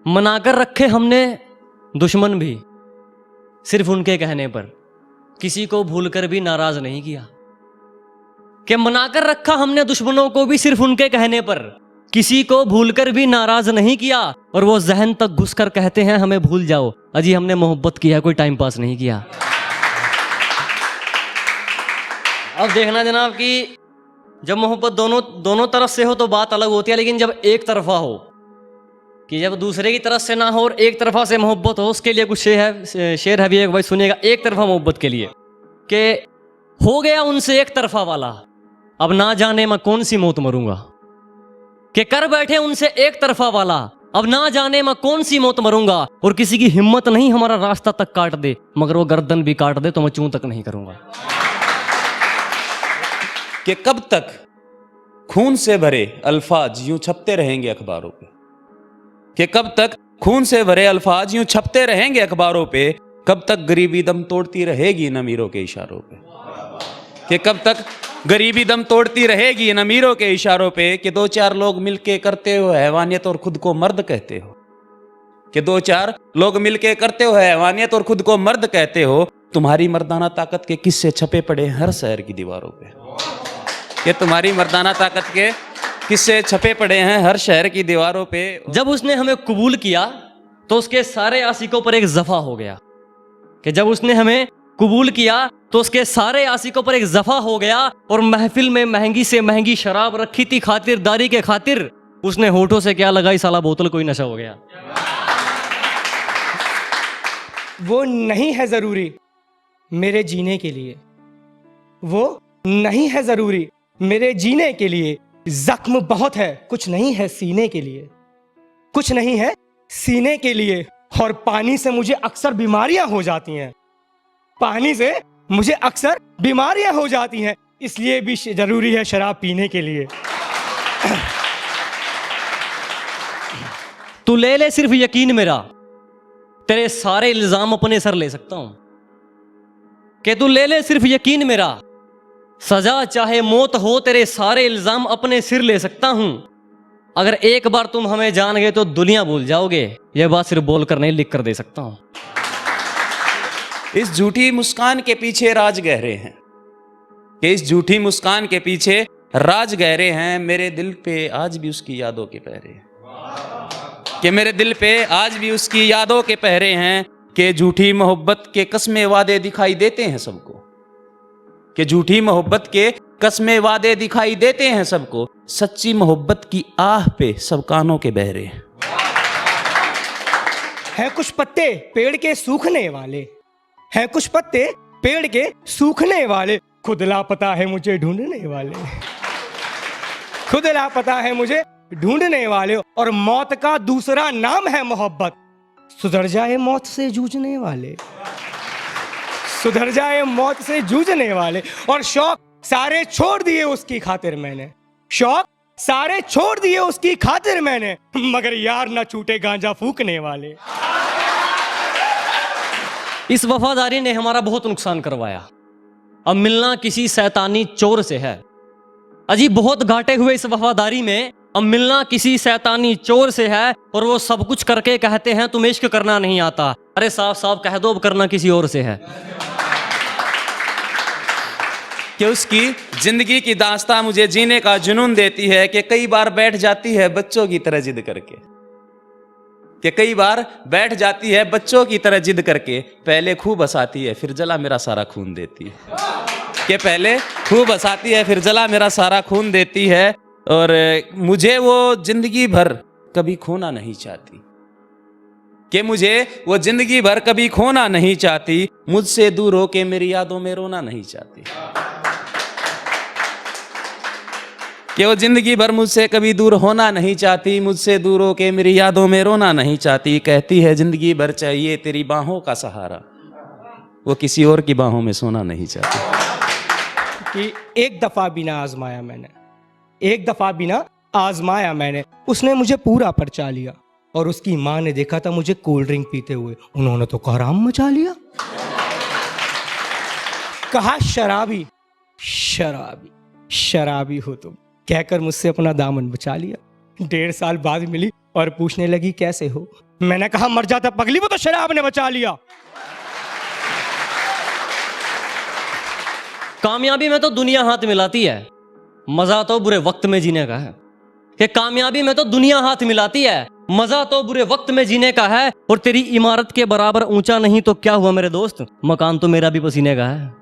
मनाकर रखे हमने दुश्मन भी सिर्फ उनके कहने पर, किसी को भूलकर भी नाराज नहीं किया। कि मनाकर रखा हमने दुश्मनों को भी सिर्फ उनके कहने पर, किसी को भूलकर भी नाराज नहीं किया। और वो जहन तक घुसकर कहते हैं हमें भूल जाओ, अजी हमने मोहब्बत किया, कोई टाइम पास नहीं किया। अब देखना जनाब कि जब मोहब्बत दोनों तरफ से हो तो बात अलग होती है, लेकिन जब एक तरफा हो, कि जब दूसरे की तरफ से ना हो और एक तरफा से मोहब्बत हो, उसके लिए कुछ शेर है भी एक भाई सुनिएगा। एक तरफा मोहब्बत के लिए कि हो गया उनसे एक तरफा वाला, अब ना जाने मैं कौन सी मौत मरूंगा। कि कर बैठे उनसे एक तरफा वाला, अब ना जाने मैं कौन सी मौत मरूंगा। और किसी की हिम्मत नहीं हमारा रास्ता तक काट दे, मगर वो गर्दन भी काट दे तो मैं चूं तक नहीं करूंगा। कि कब तक खून से भरे अल्फाज यूं छपते रहेंगे अखबारों पे, कि कब तक खून से भरे अल्फाज यूं छपते रहेंगे अखबारों पे, कब तक गरीबी दम तोड़ती रहेगी इन अमीरों के इशारों पे। कि कब तक गरीबी दम तोड़ती रहेगी इन अमीरों के इशारों पे। कि दो चार लोग मिलके करते हो हैवानियत और खुद को मर्द कहते हो। कि दो चार लोग मिलके करते हो हैवानियत और खुद को मर्द कहते हो। तुम्हारी मर्दाना ताकत के किस्से छपे पड़े हैं हर शहर की दीवारों पे। कि तुम्हारी मर्दाना ताकत के किस्से छपे पड़े हैं हर शहर की दीवारों पे। जब उसने हमें कबूल किया तो उसके सारे आशिकों पर एक जफा हो गया। कि जब उसने हमें कबूल किया तो उसके सारे आशिकों पर एक जफा हो गया। और महफिल में महंगी से महंगी शराब रखी थी खातिरदारी के खातिर, उसने होठों से क्या लगाई साला बोतल कोई नशा हो गया। वो नहीं है जरूरी मेरे जीने के लिए, वो नहीं है जरूरी मेरे जीने के लिए। जख्म बहुत है, कुछ नहीं है सीने के लिए, कुछ नहीं है सीने के लिए। और पानी से मुझे अक्सर बीमारियां हो जाती हैं, पानी से मुझे अक्सर बीमारियां हो जाती हैं, इसलिए भी जरूरी है शराब पीने के लिए। तू ले ले सिर्फ यकीन मेरा, तेरे सारे इल्जाम अपने सर ले सकता हूं। कि तू ले ले सिर्फ यकीन मेरा, सजा चाहे मौत हो तेरे सारे इल्जाम अपने सिर ले सकता हूं। अगर एक बार तुम हमें जान गए तो दुनिया भूल जाओगे, यह बात सिर्फ बोलकर नहीं लिख कर दे सकता हूं। इस झूठी मुस्कान के पीछे राज गहरे हैं, कि इस झूठी मुस्कान के पीछे राज गहरे हैं। मेरे दिल पे आज भी उसकी यादों के पहरे हैं, कि मेरे दिल पे आज भी उसकी यादों के पहरे हैं। कि झूठी मोहब्बत के कस्मे वादे दिखाई देते हैं सबको, कि झूठी मोहब्बत के कस्मे वादे दिखाई देते हैं सबको। सच्ची मोहब्बत की आह पे सब कानों के बहरे हैं। है कुछ पत्ते पेड़ के सूखने वाले, है कुछ पत्ते पेड़ के सूखने वाले, खुद लापता है मुझे ढूंढने वाले, खुद लापता है मुझे ढूंढने वाले। और मौत का दूसरा नाम है मोहब्बत, सुधर जाए मौत से जूझने वाले, सुधर जाए मौत से जूझने वाले। और शौक सारे छोड़ दिए उसकी खातिर मैंने, शौक सारे छोड़ दिए उसकी खातिर मैंने, मगर यार ना छूटे गांजा फूकने वाले। इस वफादारी ने हमारा बहुत नुकसान करवाया, अब मिलना किसी शैतानी चोर से है। अजी बहुत घाटे हुए इस वफादारी में, अब मिलना किसी शैतानी चोर से है। और वो सब कुछ करके कहते हैं तुम्हें इश्क करना नहीं आता। अरे साफ साफ कह दो अब करना किसी और से है। कि उसकी जिंदगी की दास्तां मुझे जीने का जुनून देती है। कि कई बार बैठ जाती है बच्चों की तरह जिद करके, कि कई बार बैठ जाती है बच्चों की तरह जिद करके। पहले खूब हंसाती है फिर जला मेरा सारा खून देती है, कि पहले खूब हंसाती है फिर जला मेरा सारा खून देती है। और मुझे वो जिंदगी भर कभी खोना नहीं चाहती, कि मुझे वो जिंदगी भर कभी खोना नहीं चाहती। मुझसे दूर होके मेरी यादों में रोना नहीं चाहती, कि वो जिंदगी भर मुझसे कभी दूर होना नहीं चाहती। मुझसे दूर होके मेरी यादों में रोना नहीं चाहती। कहती है जिंदगी भर चाहिए तेरी बाहों का सहारा, वो किसी और की बाहों में सोना नहीं चाहती। कि एक दफा बिना आजमाया मैंने, एक दफा बिना आजमाया मैंने, उसने मुझे पूरा परचा लिया। और उसकी माँ ने देखा था मुझे कोल्ड ड्रिंक पीते हुए, उन्होंने तो कोहराम मचा लिया। कहा शराबी शराबी शराबी हो तुम, कहकर मुझसे अपना दामन बचा लिया। 1.5 साल बाद मिली और पूछने लगी कैसे हो। मैंने कहा मर जाता पगली, वो तो शराब ने बचा लिया। कामयाबी में तो दुनिया हाथ मिलाती है, मजा तो बुरे वक्त में जीने का है। कि कामयाबी में तो दुनिया हाथ मिलाती है, मजा तो बुरे वक्त में जीने का है। और तेरी इमारत के बराबर ऊंचा नहीं तो क्या हुआ मेरे दोस्त, मकान तो मेरा भी पसीने का है।